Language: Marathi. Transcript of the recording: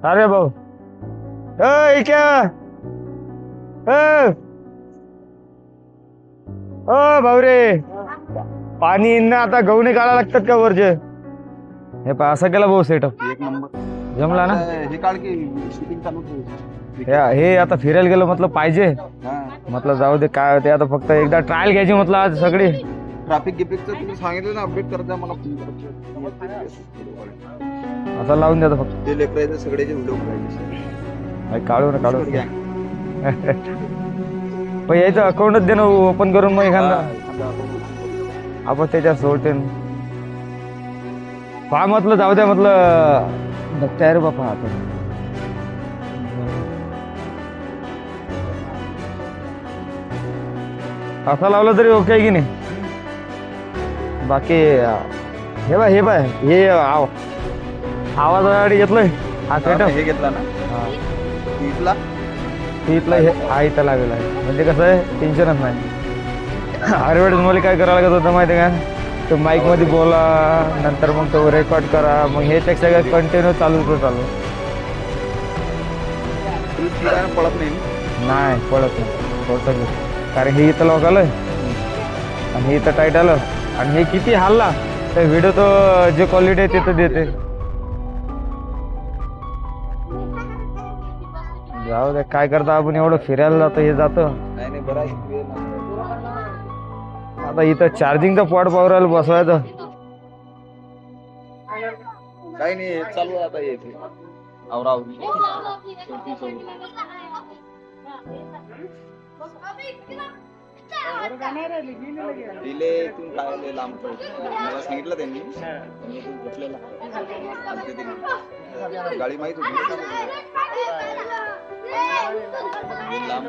अरे भाऊ क्या ओ भाऊ रे, पाणी येईन ना आता. गहू नाही काढा लागतात का वरचे? हे पहा असं केला भाऊ सेटअप. एक नंबर जमला ना. हे काढ की शूटिंग चालू ठेव. हे आता फिरायला गेलं म्हटलं पाहिजे. हा म्हटलं जाऊ दे काय होते आता, फक्त एकदा ट्रायल घ्यायची म्हटलं आज सगळी. ट्रॅफिक गिपिकचं तुम्ही सांगितलं ना, अपडेट करता मला फोन करायचे. आता लावून द्या फक्त. ते लेकरायचे सगळ्याचे व्हिडिओ करायचे. काढू ना काढू. गँग. पण यायचं अकाउंटच दे ना ओपन करून, मग एखादा आपण त्याच्यात सोडते. पहा म्हटलं जाऊ द्या म्हटलं बघताय रे बापा आता. असा लावला तरी ओके की नाही. बाकी हे बाय हे आवाज घेतलंय हा सेटअप. हे घेतला ना इथला. इथलं हे हा इथं लागेल आहे, म्हणजे कसं आहे टेन्शनच नाही. ॲडव्हर्टाईज मला काय करावं लागत होतं माहिती आहे का, तो माईक मध्ये बोला, नंतर मग तो रेकॉर्ड करा, मग हे पेक्षा काय कंटिन्यू चालू पळत नाही पडत नाही. कारण हे इथं लॉक आलं आणि हे इथं टाईट आलं, आणि हे किती हल्ला तर व्हिडिओ तो जे क्वालिटी आहे ते तर देते. जाऊ दे काय करता, आपण एवढं फिरायला जातो हे जातो. नाही बरं. आता इथं चार्जिंगचा पॉट पावरायला बसवायचं. काही नाही चालू आता येते आवराव. दिले इथून काय लांब पडते मला सांगितलं त्यांनी. घेतलेला गाडी माहित होती लांब.